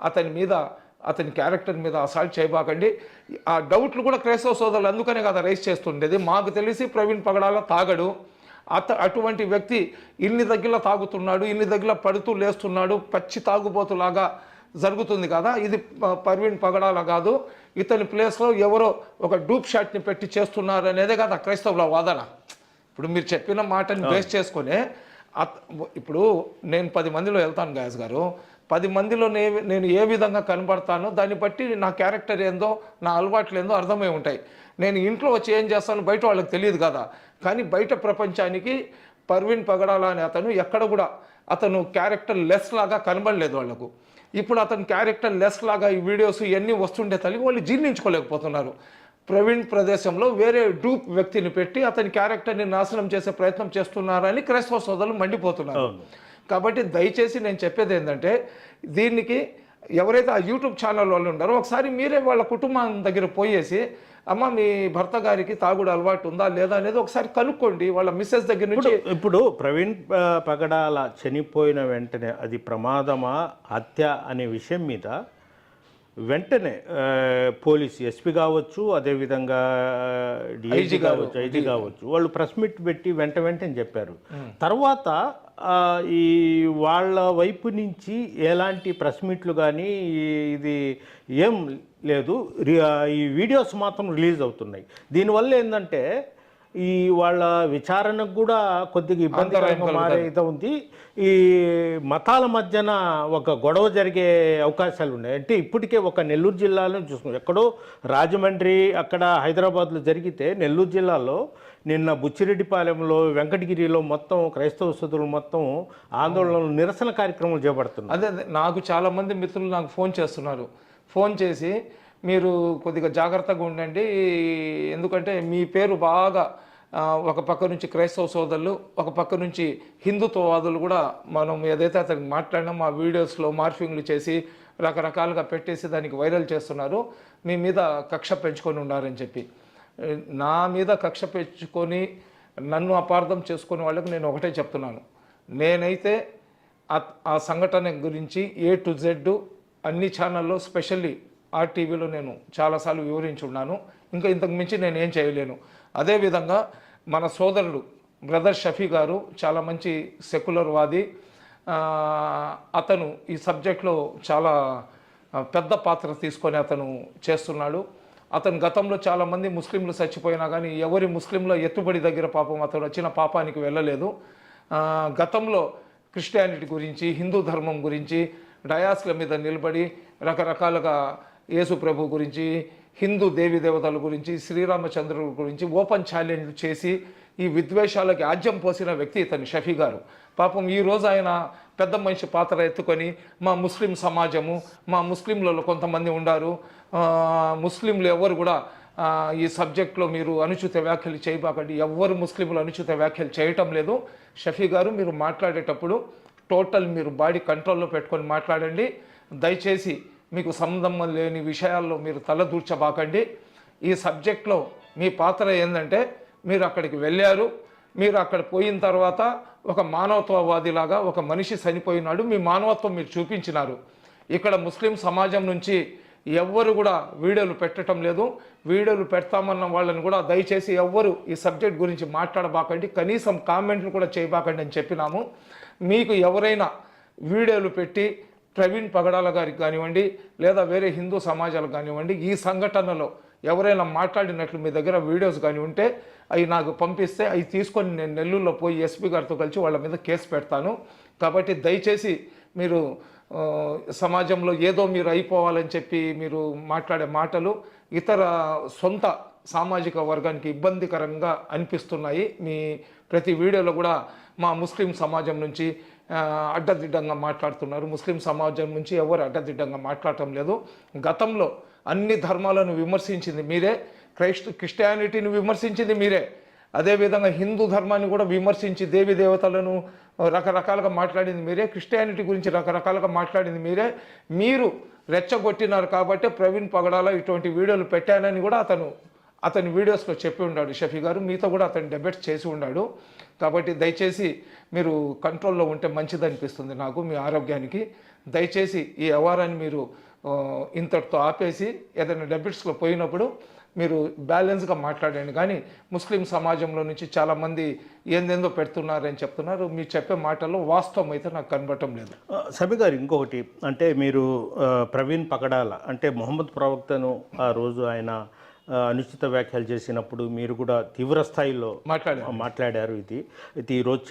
అతని మీద అతని క్యారెక్టర్ మీద అసాల్ట్ చేయబాకండి. ఆ డౌట్లు కూడా క్రైస్తవ సోదరులు అందుకనే కదా రైస్ చేస్తుండేది. మాకు తెలిసి ప్రవీణ్ పగడాల తాగడు. అటువంటి వ్యక్తి ఇన్ని దగ్గర తాగుతున్నాడు, ఇన్ని దగ్గర పడుతూ లేస్తున్నాడు, పచ్చి తాగుబోతులాగా జరుగుతుంది కదా. ఇది ప్రవీణ్ పగడాల కాదు, ఇతని ప్లేస్లో ఎవరో ఒక డూప్ షాట్ని పెట్టి చేస్తున్నారు అనేదే కదా క్రైస్తవుల వాదన. ఇప్పుడు మీరు చెప్పిన మాటని బేస్ చేసుకునే ఇప్పుడు నేను 10 మందిలో వెళ్తాను గాయస్ గారు, 10 మందిలో నేను ఏ విధంగా కనబడతానో దాన్ని బట్టి నా క్యారెక్టర్ ఏందో నా అలవాట్లు ఏందో అర్థమై ఉంటాయి. నేను ఇంట్లో వచ్చి ఏం చేస్తాను బయట వాళ్ళకి తెలియదు కదా. కానీ బయట ప్రపంచానికి ప్రవీణ్ పగడాల అనే అతను ఎక్కడ కూడా అతను క్యారెక్టర్ లెస్ లాగా కనబడలేదు వాళ్ళకు. ఇప్పుడు అతని క్యారెక్టర్ లెస్ లాగా ఈ వీడియోస్ ఇవన్నీ వస్తుండే తల్లి వాళ్ళు జీర్ణించుకోలేకపోతున్నారు. ప్రవీణ్ ప్రదేశంలో వేరే డూప్ వ్యక్తిని పెట్టి అతని క్యారెక్టర్ని నాశనం చేసే ప్రయత్నం చేస్తున్నారని క్రైస్తవ సోదరులు మండిపోతున్నారు. కాబట్టి దయచేసి నేను చెప్పేది ఏంటంటే దీనికి ఎవరైతే ఆ యూట్యూబ్ ఛానల్ వాళ్ళు ఉన్నారో ఒకసారి మీరే వాళ్ళ కుటుంబం దగ్గర పోయేసి అమ్మ మీ భర్త గారికి తాగుడు అలవాటు ఉందా లేదా అనేది ఒకసారి కనుక్కోండి వాళ్ళ మిస్సెస్ దగ్గర నుంచి. ఇప్పుడు ప్రవీణ్ పగడాల చనిపోయిన వెంటనే అది ప్రమాదమా హత్య అనే విషయం మీద వెంటనే పోలీసు ఎస్పీ కావచ్చు, అదేవిధంగా డిఐజీ కావచ్చు, ఐజీ కావచ్చు, వాళ్ళు ప్రెస్ మీట్ పెట్టి వెంటనే చెప్పారు. తర్వాత ఈ వాళ్ళ వైపు నుంచి ఎలాంటి ప్రెస్ మీట్లు కానీ ఇది ఏం లేదు, ఈ వీడియోస్ మాత్రం రిలీజ్ అవుతున్నాయి. దీనివల్ల ఏంటంటే ఈ వాళ్ళ విచారణకు కూడా కొద్దిగా ఇబ్బందికరంగా మారేది ఉంది. ఈ మతాల మధ్యన ఒక గొడవ జరిగే అవకాశాలు ఉన్నాయి. అంటే ఇప్పటికే ఒక నెల్లూరు జిల్లాలో చూసుకున్నాం, ఎక్కడో రాజమండ్రి అక్కడ హైదరాబాద్లో జరిగితే నెల్లూరు జిల్లాలో నిన్న బుచ్చిరెడ్డిపాలెంలో వెంకటగిరిలో మొత్తం క్రైస్తవ సోదరులు మొత్తం ఆందోళనలు నిరసన కార్యక్రమాలు చేపడుతున్నారు. అదే నాకు చాలామంది మిత్రులు నాకు ఫోన్ చేస్తున్నారు. ఫోన్ చేసి మీరు కొద్దిగా జాగ్రత్తగా ఉండండి, ఎందుకంటే మీ పేరు బాగా ఒక పక్క నుంచి క్రైస్తవ సోదరులు, ఒక పక్క నుంచి హిందుత్వవాదులు కూడా మనం ఏదైతే అతనికి మాట్లాడినామో ఆ వీడియోస్లో మార్ఫింగ్లు చేసి రకరకాలుగా పెట్టేసి దానికి వైరల్ చేస్తున్నారు. మీ మీద కక్ష పెంచుకొని ఉన్నారని చెప్పి, నా మీద కక్ష పెంచుకొని నన్ను అపార్థం చేసుకునే వాళ్ళకి నేను ఒకటే చెప్తున్నాను. నేనైతే ఆ సంఘటన గురించి A to Z అన్ని ఛానల్లో స్పెషల్లీ ఆర్టీవీలో నేను చాలాసార్లు వివరించి ఉన్నాను. ఇంకా ఇంతకు మించి నేను ఏం చేయలేను. అదేవిధంగా మన సోదరుడు బ్రదర్ షఫీ గారు చాలా మంచి సెక్యులర్ వాది. అతను ఈ సబ్జెక్ట్లో చాలా పెద్ద పాత్ర తీసుకొని అతను చేస్తున్నాడు. అతను గతంలో చాలామంది ముస్లింలు చచ్చిపోయినా కానీ ఎవరి ముస్లింల ఎత్తుబడి దగ్గర పాపం అతను వచ్చిన పాపానికి వెళ్ళలేదు. గతంలో క్రిస్టియానిటీ గురించి, హిందూ ధర్మం గురించి డయాస్ల మీద నిలబడి రకరకాలుగా యేసు ప్రభు గురించి, హిందూ దేవీ దేవతల గురించి, శ్రీరామచంద్రుల గురించి ఓపెన్ ఛాలెంజ్ చేసి ఈ విద్వేషాలకి ఆజ్యం పోసిన వ్యక్తి ఇతని షఫీ గారు. పాపం ఈరోజు ఆయన పెద్ద మనిషి పాత్ర ఎత్తుకొని మా ముస్లిం సమాజము, మా ముస్లింలలో కొంతమంది ఉన్నారు, ముస్లింలు ఎవరు కూడా ఈ సబ్జెక్ట్లో మీరు అనుచిత వ్యాఖ్యలు చేయబాకండి, ఎవ్వరు ముస్లింలు అనుచిత వ్యాఖ్యలు చేయటం లేదు. షఫీ గారు మీరు మాట్లాడేటప్పుడు టోటల్ మీరు బాడీ కంట్రోల్లో పెట్టుకొని మాట్లాడండి. దయచేసి మీకు సంబంధం లేని విషయాల్లో మీరు తలదూర్చబాకండి. ఈ సబ్జెక్ట్లో మీ పాత్ర ఏంటంటే మీరు అక్కడికి వెళ్ళారు, మీరు అక్కడ పోయిన తర్వాత ఒక మానవత్వవాదిలాగా ఒక మనిషి చనిపోయినాడు, మీ మానవత్వం మీరు చూపించినారు. ఇక్కడ ముస్లిం సమాజం నుంచి ఎవ్వరు కూడా వీడియోలు పెట్టడం లేదు. వీడియోలు పెడతామన్న వాళ్ళని కూడా దయచేసి ఎవ్వరు ఈ సబ్జెక్ట్ గురించి మాట్లాడబాకండి, కనీసం కామెంట్లు కూడా చేయబాకండి అని చెప్పినాము. మీకు ఎవరైనా వీడియోలు పెట్టి ప్రవీణ్ పగడాల గారికి కానివ్వండి లేదా వేరే హిందూ సమాజాలకు కానివ్వండి ఈ సంఘటనలో ఎవరైనా మాట్లాడినట్లు మీ దగ్గర వీడియోస్ కానీ ఉంటే అవి నాకు పంపిస్తే అవి తీసుకొని నేను నెల్లూరులో పోయి ఎస్పీ గారితో కలిసి వాళ్ళ మీద కేసు పెడతాను. కాబట్టి దయచేసి మీరు సమాజంలో ఏదో మీరు అయిపోవాలని చెప్పి మీరు మాట్లాడే మాటలు ఇతర సొంత సామాజిక వర్గానికి ఇబ్బందికరంగా అనిపిస్తున్నాయి. మీ ప్రతి వీడియోలో కూడా మా ముస్లిం సమాజం నుంచి అడ్డదిడ్డంగా మాట్లాడుతున్నారు. ముస్లిం సమాజం నుంచి ఎవరు అడ్డదిడ్డంగా మాట్లాడటం లేదు. గతంలో అన్ని ధర్మాలను విమర్శించింది మీరే, క్రిస్టియానిటీని విమర్శించింది మీరే, అదేవిధంగా హిందూ ధర్మాన్ని కూడా విమర్శించి దేవి దేవతలను రకరకాలుగా మాట్లాడింది మీరే, క్రిస్టియానిటీ గురించి రకరకాలుగా మాట్లాడింది మీరే. మీరు రెచ్చగొట్టినారు కాబట్టి ప్రవీణ్ పగడాల ఇటువంటి వీడియోలు పెట్టానని కూడా అతని వీడియోస్లో చెప్పి ఉన్నాడు షఫీ గారు. మీతో కూడా అతను డిబేట్ చేసి ఉన్నాడు. కాబట్టి దయచేసి మీరు కంట్రోల్లో ఉంటే మంచిది అనిపిస్తుంది నాకు, మీ ఆరోగ్యానికి. దయచేసి ఈ వ్యవహారాన్ని మీరు ఇంతటితో ఆపేసి ఏదైనా డెబిట్స్లో పోయినప్పుడు మీరు బ్యాలెన్స్గా మాట్లాడండి. కానీ ముస్లిం సమాజంలో నుంచి చాలామంది ఏందేందో పెడుతున్నారని చెప్తున్నారు. మీరు చెప్పే మాటల్లో వాస్తవం అయితే నాకు కనబడటం లేదు. సబి గారు, ఇంకొకటి అంటే మీరు ప్రవీణ్ పగడాల అంటే మొహమ్మద్ ప్రవక్తను ఆ రోజు ఆయన అనుచిత వ్యాఖ్యలు చేసినప్పుడు మీరు కూడా తీవ్ర స్థాయిలో మాట్లాడారు. ఇది ఈరోజు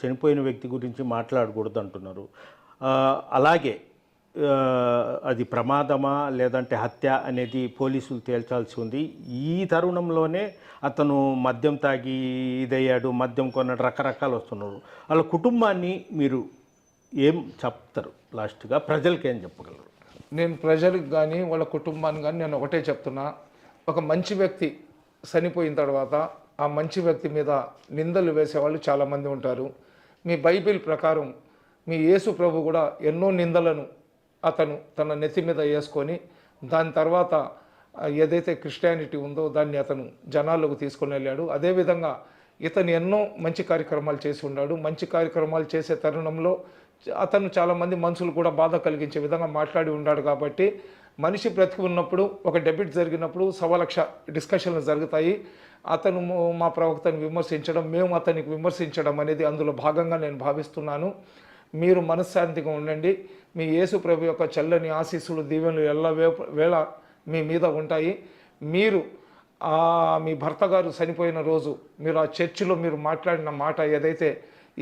చనిపోయిన వ్యక్తి గురించి మాట్లాడకూడదు అంటున్నారు. అలాగే అది ప్రమాదమా లేదంటే హత్య అనేది పోలీసులు తేల్చాల్సి ఉంది. ఈ తరుణంలోనే అతను మద్యం తాగి ఇదయ్యాడు, మద్యం కొన్నాడు, రకరకాలు వస్తున్నారు. వాళ్ళ కుటుంబాన్ని మీరు ఏం చెప్తారు? లాస్ట్గా ప్రజలకి ఏం చెప్పగలరు? నేను ప్రజలకు కానీ వాళ్ళ కుటుంబానికి కానీ నేను ఒకటే చెప్తున్నా, ఒక మంచి వ్యక్తి చనిపోయిన తర్వాత ఆ మంచి వ్యక్తి మీద నిందలు వేసేవాళ్ళు చాలామంది ఉంటారు. మీ బైబిల్ ప్రకారం మీ యేసు ప్రభు కూడా ఎన్నో నిందలను అతను తన నెత్తి మీద వేసుకొని దాని తర్వాత ఏదైతే క్రిస్టియానిటీ ఉందో దాన్ని అతను జనాల్లోకి తీసుకొని వెళ్ళాడు. అదేవిధంగా ఇతను ఎన్నో మంచి కార్యక్రమాలు చేసి ఉన్నాడు. మంచి కార్యక్రమాలు చేసే తరుణంలో అతను చాలామంది మనుషులు కూడా బాధ కలిగించే విధంగా మాట్లాడి ఉన్నాడు. కాబట్టి మనిషి బ్రతికి ఉన్నప్పుడు ఒక డెబిట్ జరిగినప్పుడు 1,00,000 డిస్కషన్లు జరుగుతాయి. అతను మా ప్రవక్తను విమర్శించడం, మేము అతనికి విమర్శించడం అనేది అందులో భాగంగా నేను భావిస్తున్నాను. మీరు మనశ్శాంతిగా ఉండండి. మీ యేసు ప్రభు యొక్క చల్లని ఆశీస్సులు దీవెనలు వేళ మీ మీద ఉంటాయి. మీరు మీ భర్త గారు చనిపోయిన రోజు మీరు ఆ చర్చిలో మీరు మాట్లాడిన మాట ఏదైతే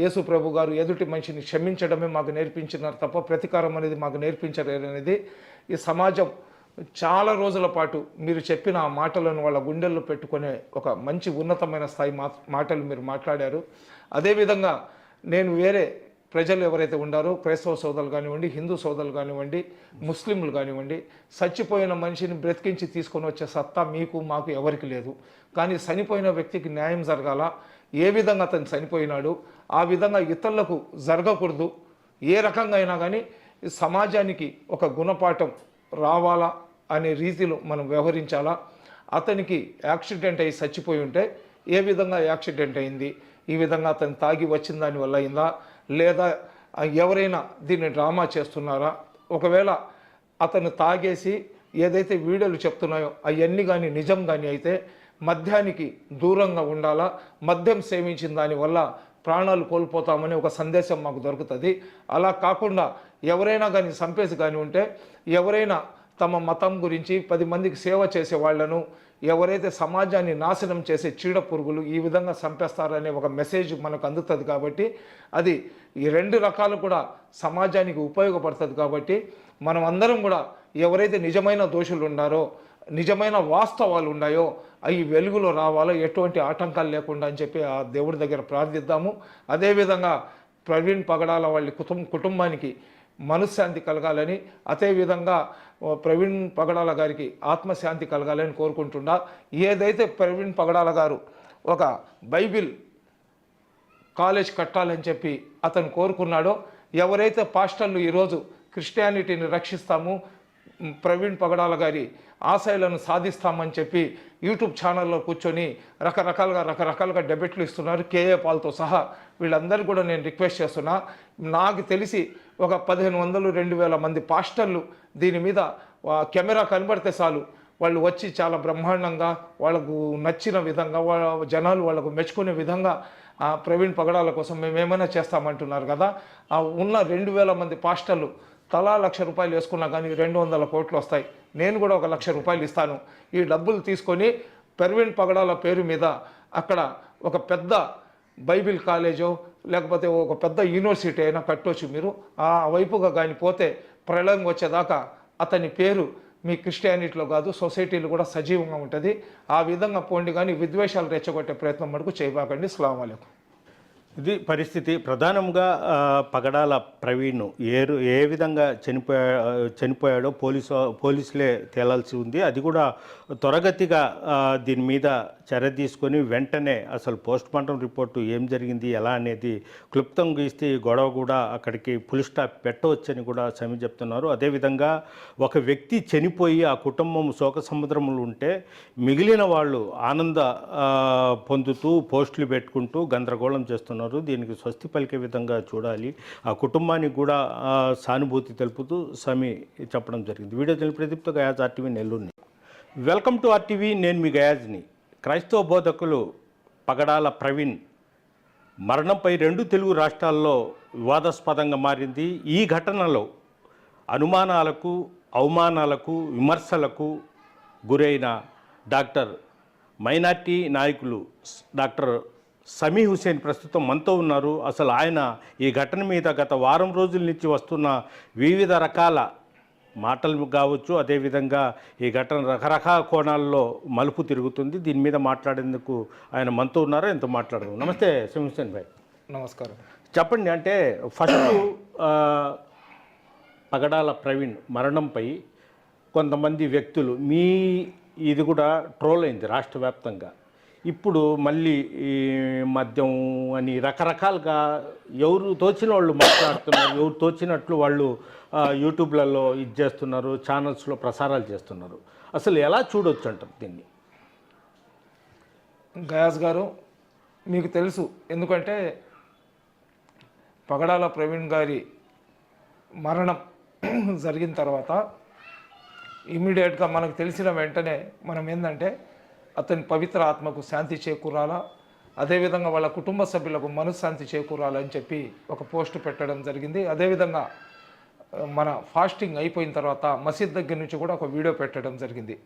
యేసు ప్రభు గారు ఎదుటి మనిషిని క్షమించడమే మాకు నేర్పించినారు తప్ప ప్రతీకారం అనేది మాకు నేర్పించలేదు అనేది ఈ సమాజం చాలా రోజుల పాటు మీరు చెప్పిన ఆ మాటలను వాళ్ళ గుండెల్లో పెట్టుకునే ఒక మంచి ఉన్నతమైన స్థాయి మాటలు మీరు మాట్లాడారు. అదేవిధంగా నేను వేరే ప్రజలు ఎవరైతే ఉండారో క్రైస్తవ సోదరులు కానివ్వండి, హిందూ సోదరులు కానివ్వండి, ముస్లింలు కానివ్వండి, చచ్చిపోయిన మనిషిని బ్రతికించి తీసుకొని వచ్చే సత్తా మీకు మాకు ఎవరికి లేదు. కానీ చనిపోయిన వ్యక్తికి న్యాయం జరగాల. ఏ విధంగా అతను చనిపోయినాడు ఆ విధంగా ఇతరులకు జరగకూడదు. ఏ రకంగా అయినా కానీ సమాజానికి ఒక గుణపాఠం రావాలా అనే రీతిలో మనం వ్యవహరించాలా. అతనికి యాక్సిడెంట్ అయ్యి చచ్చిపోయి ఉంటే ఏ విధంగా యాక్సిడెంట్ అయింది, ఈ విధంగా అతను తాగి వచ్చిన దానివల్ల అయిందా లేదా ఎవరైనా దీన్ని డ్రామా చేస్తున్నారా? ఒకవేళ అతను తాగేసి ఏదైతే వీడియోలు చెప్తున్నాయో అవన్నీ కానీ నిజం కానీ అయితే మద్యానికి దూరంగా ఉండాలా. మద్యం సేవించిన దానివల్ల ప్రాణాలు కోల్పోతామని ఒక సందేశం మాకు దొరుకుతుంది. అలా కాకుండా ఎవరైనా కానీ చంపేసి కానీ ఉంటే ఎవరైనా తమ మతం గురించి 10 మందికి సేవ చేసే వాళ్లను ఎవరైతే సమాజాన్ని నాశనం చేసే చీడ పురుగులు ఈ విధంగా చంపేస్తారనే ఒక మెసేజ్ మనకు అందుతుంది. కాబట్టి అది ఈ 2 రకాలు కూడా సమాజానికి ఉపయోగపడుతుంది. కాబట్టి మనం అందరం కూడా ఎవరైతే నిజమైన దోషులు ఉన్నారో, నిజమైన వాస్తవాలు ఉన్నాయో అవి వెలుగులో రావాలో, ఎటువంటి ఆటంకాలు లేకుండా అని చెప్పి ఆ దేవుడి దగ్గర ప్రార్థిద్దాము. అదేవిధంగా ప్రవీణ్ పగడాల వాళ్ళ కుటుంబానికి మనశ్శాంతి కలగాలని, అదేవిధంగా ప్రవీణ్ పగడాల గారికి ఆత్మశాంతి కలగాలని కోరుకుంటున్నా. ఏదైతే ప్రవీణ్ పగడాల గారు ఒక బైబిల్ కాలేజ్ కట్టాలని చెప్పి అతను కోరుకున్నాడో, ఎవరైతే పాస్టర్లు ఈరోజు క్రిస్టియానిటీని రక్షిస్తాము, ప్రవీణ్ పగడాల గారి ఆశయాలను సాధిస్తామని చెప్పి యూట్యూబ్ ఛానల్లో కూర్చొని రకరకాలుగా డెబెట్లు ఇస్తున్నారు, కేఏ పాల్తో సహా. వీళ్ళందరూ కూడా నేను రిక్వెస్ట్ చేస్తున్నా. నాకు తెలిసి ఒక 1500-2000 మంది పాస్టర్లు దీని మీద కెమెరా కనబడితే చాలు వాళ్ళు వచ్చి చాలా బ్రహ్మాండంగా వాళ్ళకు నచ్చిన విధంగా జనాలు వాళ్ళకు మెచ్చుకునే విధంగా ప్రవీణ్ పగడాల కోసం మేమేమైనా చేస్తామంటున్నారు కదా. ఉన్న 2000 మంది పాస్టర్లు తలా ₹1,00,000 వేసుకున్నా కానీ 200 కోట్లు వస్తాయి. నేను కూడా ఒక ₹1,00,000 ఇస్తాను. ఈ డబ్బులు తీసుకొని ప్రవీణ్ పగడాల పేరు మీద అక్కడ ఒక పెద్ద బైబిల్ కాలేజో లేకపోతే ఒక పెద్ద యూనివర్సిటీ అయినా కట్టవచ్చు. మీరు ఆ వైపుగా కానీ పోతే ప్రళయం వచ్చేదాకా అతని పేరు మీ క్రిస్టియానిటీలో కాదు సొసైటీలో కూడా సజీవంగా ఉంటుంది. ఆ విధంగా పోండి, కానీ విద్వేషాలు రెచ్చగొట్టే ప్రయత్నం మటుకు చేయబాకండి. అస్సలాము అలైకుం. ఇది పరిస్థితి. ప్రధానంగా పగడాల ప్రవీణ్ ఏ విధంగా చనిపోయాడో పోలీసులే తేలాల్సి ఉంది. అది కూడా త్వరగతిగా దీని మీద చర్య తీసుకొని వెంటనే అసలు పోస్ట్మార్టం రిపోర్టు ఏం జరిగింది ఎలా అనేది క్లుప్తంగా ఇస్తే ఈ గొడవ కూడా అక్కడికి ఫుల్ స్టాప్ పెట్టవచ్చని కూడా సమీ చెప్తున్నారు. అదేవిధంగా ఒక వ్యక్తి చనిపోయి ఆ కుటుంబం శోక సముద్రంలో ఉంటే మిగిలిన వాళ్ళు ఆనంద పొందుతూ పోస్టులు పెట్టుకుంటూ గందరగోళం చేస్తున్నారు. చేస్తున్నారు, దీనికి స్వస్తి పలికే విధంగా చూడాలి, ఆ కుటుంబానికి కూడా సానుభూతి తెలుపుతూ సమీ చెప్పడం జరిగింది. వీడియో తెలిపి ప్రదీప్తో గయాజ్ ఆర్టీవీ నెల్లూరు. వెల్కమ్ టు ఆర్టీవీ, నేను మీ గయాజ్ని. క్రైస్తవ బోధకులు పగడాల ప్రవీణ్ మరణంపై 2 తెలుగు రాష్ట్రాల్లో వివాదాస్పదంగా మారింది. ఈ ఘటనలో అనుమానాలకు, అవమానాలకు, విమర్శలకు గురైన మైనార్టీ నాయకులు డాక్టర్ సమీ హుసేన్ ప్రస్తుతం మనతో ఉన్నారు. అసలు ఆయన ఈ ఘటన మీద గత వారం రోజుల నుంచి వస్తున్న వివిధ రకాల మాటలు కావచ్చు, అదేవిధంగా ఈ ఘటన రకరకాల కోణాల్లో మలుపు తిరుగుతుంది. దీని మీద మాట్లాడేందుకు ఆయన మనతో ఉన్నారు, ఎంతో మాట్లాడదాం. నమస్తే సమీ హుసేన్ భాయ్. నమస్కారం. చెప్పండి, అంటే ఫస్ట్ పగడాల ప్రవీణ్ మరణంపై కొంతమంది వ్యక్తులు ఇది కూడా ట్రోల్ అయింది రాష్ట్ర వ్యాప్తంగా. ఇప్పుడు మళ్ళీ ఈ మద్యం అని రకరకాలుగా ఎవరు తోచిన వాళ్ళు మాట్లాడుతున్నారు, ఎవరు తోచినట్లు వాళ్ళు యూట్యూబ్లలో ఇది చేస్తున్నారు, ఛానల్స్లో ప్రసారాలు చేస్తున్నారు. అసలు ఎలా చూడొచ్చు అంటారు దీన్ని? గయాజ్ గారు, మీకు తెలుసు, ఎందుకంటే పగడాల ప్రవీణ్ గారి మరణం జరిగిన తర్వాత ఇమ్మీడియట్గా మనకు తెలిసిన వెంటనే మనం ఏంటంటే అతని పవిత్ర ఆత్మకు శాంతి చేకూరాలా, అదేవిధంగా వాళ్ళ కుటుంబ సభ్యులకు మనశ్శాంతి చేకూరాలని చెప్పి ఒక పోస్ట్ పెట్టడం జరిగింది. అదేవిధంగా మన ఫాస్టింగ్ అయిపోయిన తర్వాత మసీద్ దగ్గర నుంచి కూడా ఒక వీడియో పెట్టడం జరిగింది.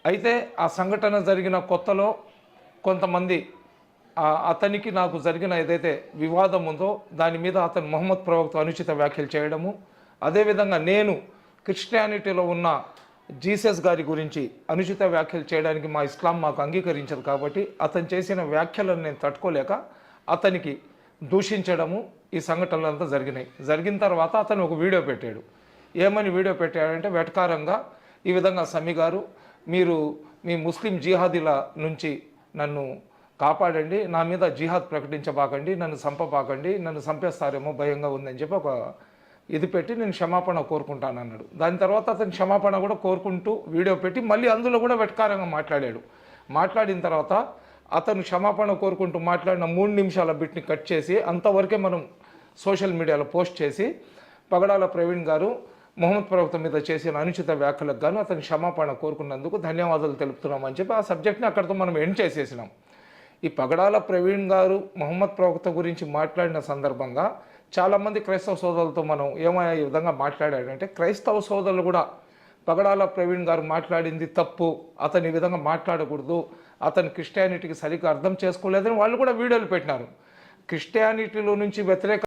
అయితే ఆ సంఘటన జరిగిన కొత్తలో కొంతమంది అతనికి నాకు జరిగిన ఏదైతే వివాదం ఉందో దాని మీద అతను మొహమ్మద్ ప్రవక్త అనుచిత వ్యాఖ్యలు చేయడము, అదేవిధంగా నేను క్రిస్టియానిటీలో ఉన్న జీసస్ గారి గురించి అనుచిత వ్యాఖ్యలు చేయడానికి మా ఇస్లాం మాకు అంగీకరించదు కాబట్టి అతను చేసిన వ్యాఖ్యలను నేను తట్టుకోలేక అతనికి దూషించడము, ఈ సంఘటనలంతా జరిగినాయి. జరిగిన తర్వాత అతను ఒక వీడియో పెట్టాడు. ఏమని వీడియో పెట్టాడంటే, వెటకారంగా ఈ విధంగా సమీ గారు, మీరు మీ ముస్లిం జిహాదీల నుంచి నన్ను కాపాడండి, నా మీద జిహాద్ ప్రకటించబాకండి, నన్ను చంపబాకండి, నన్ను చంపేస్తారేమో భయంగా ఉందని చెప్పి ఒక ఇది పెట్టి నేను క్షమాపణ కోరుకుంటాను అన్నాడు. దాని తర్వాత అతను క్షమాపణ కూడా కోరుకుంటూ వీడియో పెట్టి మళ్ళీ అందులో కూడా వెటకారంగా మాట్లాడాడు. మాట్లాడిన తర్వాత అతను క్షమాపణ కోరుకుంటూ మాట్లాడిన 3 నిమిషాల బిట్ని కట్ చేసి అంతవరకే మనం సోషల్ మీడియాలో పోస్ట్ చేసి పగడాల ప్రవీణ్ గారు మొహమ్మద్ ప్రవక్త మీద చేసిన అనుచిత వ్యాఖ్యలకు గాను అతను క్షమాపణ కోరుకున్నందుకు ధన్యవాదాలు తెలుపుతున్నామని చెప్పి ఆ సబ్జెక్ట్ని అక్కడితో మనం ఎండ్ చేసేసినాం. ఈ పగడాల ప్రవీణ్ గారు మొహమ్మద్ ప్రవక్త గురించి మాట్లాడిన సందర్భంగా చాలామంది క్రైస్తవ సోదరులతో మనం ఈ విధంగా మాట్లాడాడంటే, క్రైస్తవ సోదరులు కూడా పగడాల ప్రవీణ్ గారు మాట్లాడింది తప్పు, అతను ఈ విధంగా మాట్లాడకూడదు, అతను క్రిస్టియానిటీకి సరిగ్గా అర్థం చేసుకోలేదని వాళ్ళు కూడా వీడియోలు పెట్టినారు. క్రిస్టియానిటీలో నుంచి వ్యతిరేక